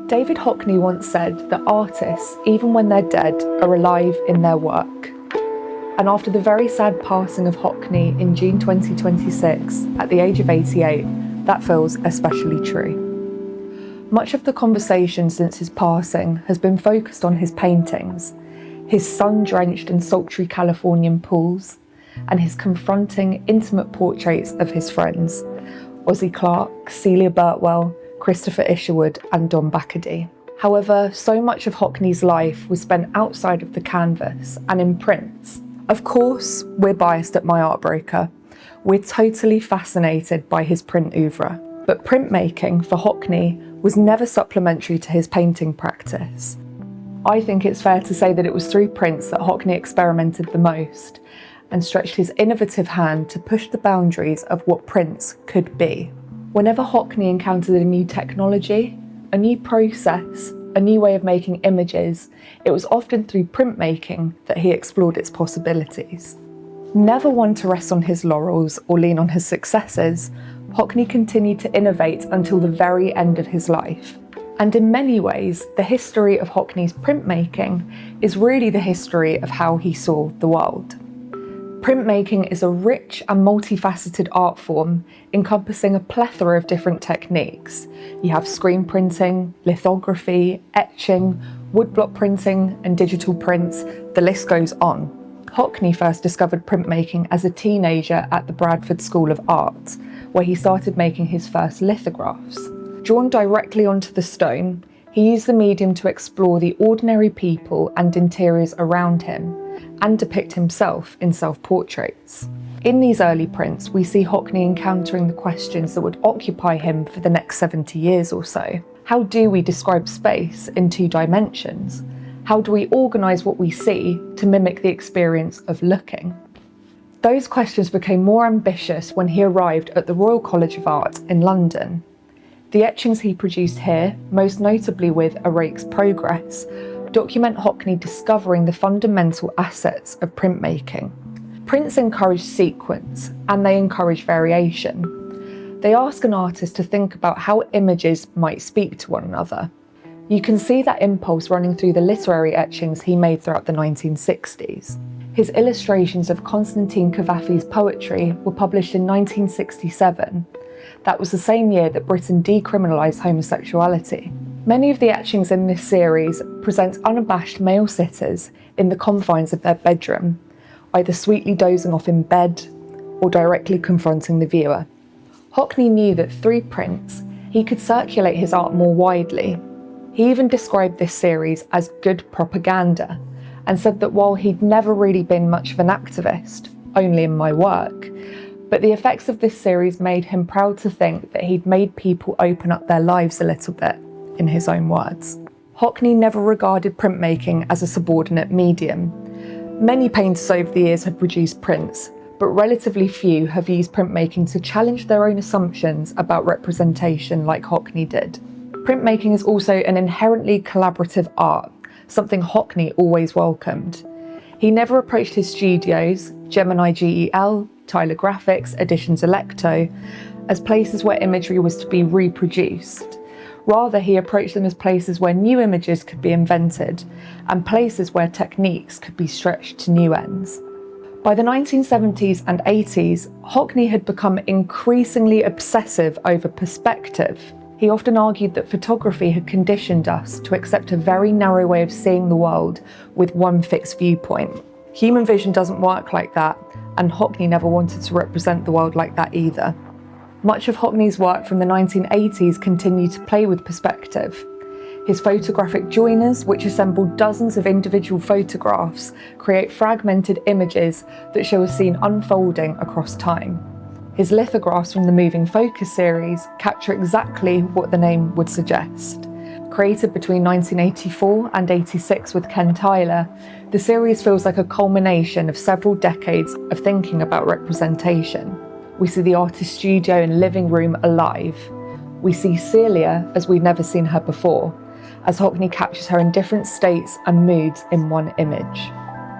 David Hockney once said that artists, even when they're dead, are alive in their work. And after the very sad passing of Hockney in June 2026, at the age of 88, that feels especially true. Much of the conversation since his passing has been focused on his paintings, his sun-drenched and sultry Californian pools, and his confronting, intimate portraits of his friends, Ozzie Clarke, Celia Birtwell, Christopher Isherwood and Don Bacadie. However, so much of Hockney's life was spent outside of the canvas and in prints. Of course, we're biased at MyArtBroker. We're totally fascinated by his print oeuvre. But printmaking for Hockney was never supplementary to his painting practice. I think it's fair to say that it was through prints that Hockney experimented the most and stretched his innovative hand to push the boundaries of what prints could be. Whenever Hockney encountered a new technology, a new process, a new way of making images, it was often through printmaking that he explored its possibilities. Never one to rest on his laurels or lean on his successes, Hockney continued to innovate until the very end of his life. And in many ways, the history of Hockney's printmaking is really the history of how he saw the world. Printmaking is a rich and multifaceted art form encompassing a plethora of different techniques. You have screen printing, lithography, etching, woodblock printing, and digital prints. The list goes on. Hockney first discovered printmaking as a teenager at the Bradford School of Art, where he started making his first lithographs. Drawn directly onto the stone, he used the medium to explore the ordinary people and interiors around him, and depict himself in self-portraits. In these early prints, we see Hockney encountering the questions that would occupy him for the next 70 years or so. How do we describe space in 2 dimensions? How do we organise what we see to mimic the experience of looking? Those questions became more ambitious when he arrived at the Royal College of Art in London. The etchings he produced here, most notably with Rake's Progress, document Hockney discovering the fundamental assets of printmaking. Prints encourage sequence, and they encourage variation. They ask an artist to think about how images might speak to one another. You can see that impulse running through the literary etchings he made throughout the 1960s. His illustrations of Konstantin Cavafy's poetry were published in 1967. That was the same year that Britain decriminalised homosexuality. Many of the etchings in this series present unabashed male sitters in the confines of their bedroom, either sweetly dozing off in bed or directly confronting the viewer. Hockney knew that through prints, he could circulate his art more widely. He even described this series as good propaganda, and said that while he'd never really been much of an activist, only in my work, but the effects of this series made him proud to think that he'd made people open up their lives a little bit, in his own words. Hockney never regarded printmaking as a subordinate medium. Many painters over the years have produced prints, but relatively few have used printmaking to challenge their own assumptions about representation like Hockney did. Printmaking is also an inherently collaborative art, something Hockney always welcomed. He never approached his studios, Gemini GEL, Tyler Graphics, Editions Electo, as places where imagery was to be reproduced. Rather, he approached them as places where new images could be invented, and places where techniques could be stretched to new ends. By the 1970s and 80s, Hockney had become increasingly obsessive over perspective. He often argued that photography had conditioned us to accept a very narrow way of seeing the world with one fixed viewpoint. Human vision doesn't work like that, and Hockney never wanted to represent the world like that either. Much of Hockney's work from the 1980s continued to play with perspective. His photographic joiners, which assemble dozens of individual photographs, create fragmented images that show a scene unfolding across time. His lithographs from the Moving Focus series capture exactly what the name would suggest. Created between 1984 and 86 with Ken Tyler, the series feels like a culmination of several decades of thinking about representation. We see the artist's studio and living room alive. We see Celia as we've never seen her before, as Hockney captures her in different states and moods in one image.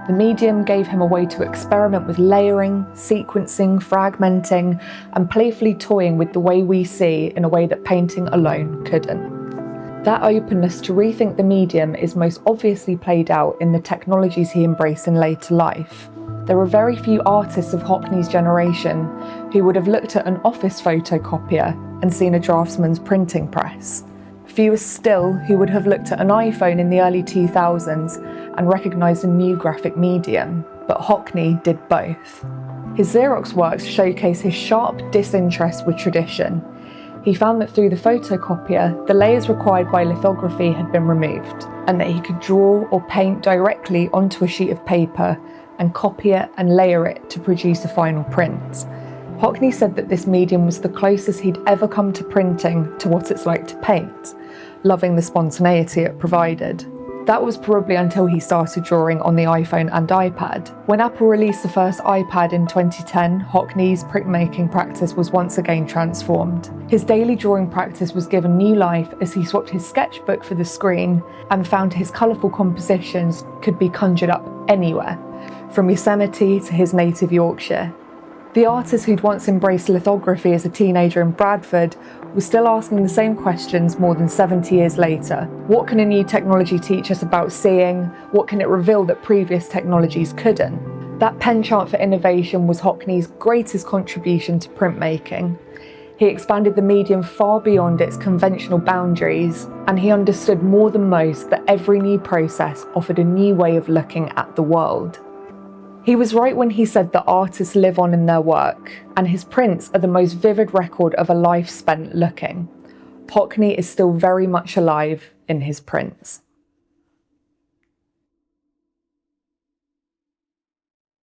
The medium gave him a way to experiment with layering, sequencing, fragmenting, and playfully toying with the way we see in a way that painting alone couldn't. That openness to rethink the medium is most obviously played out in the technologies he embraced in later life. There are very few artists of Hockney's generation who would have looked at an office photocopier and seen a draftsman's printing press. Fewer still who would have looked at an iPhone in the early 2000s and recognised a new graphic medium, but Hockney did both. His Xerox works showcase his sharp disinterest with tradition. He found that through the photocopier, the layers required by lithography had been removed, and that he could draw or paint directly onto a sheet of paper and copy it and layer it to produce a final print. Hockney said that this medium was the closest he'd ever come to printing to what it's like to paint, loving the spontaneity it provided. That was probably until he started drawing on the iPhone and iPad. When Apple released the first iPad in 2010, Hockney's printmaking practice was once again transformed. His daily drawing practice was given new life as he swapped his sketchbook for the screen and found his colourful compositions could be conjured up anywhere, from Yosemite to his native Yorkshire. The artist who'd once embraced lithography as a teenager in Bradford was still asking the same questions more than 70 years later. What can a new technology teach us about seeing? What can it reveal that previous technologies couldn't? That penchant for innovation was Hockney's greatest contribution to printmaking. He expanded the medium far beyond its conventional boundaries, and he understood more than most that every new process offered a new way of looking at the world. He was right when he said that artists live on in their work, and his prints are the most vivid record of a life spent looking. Hockney is still very much alive in his prints.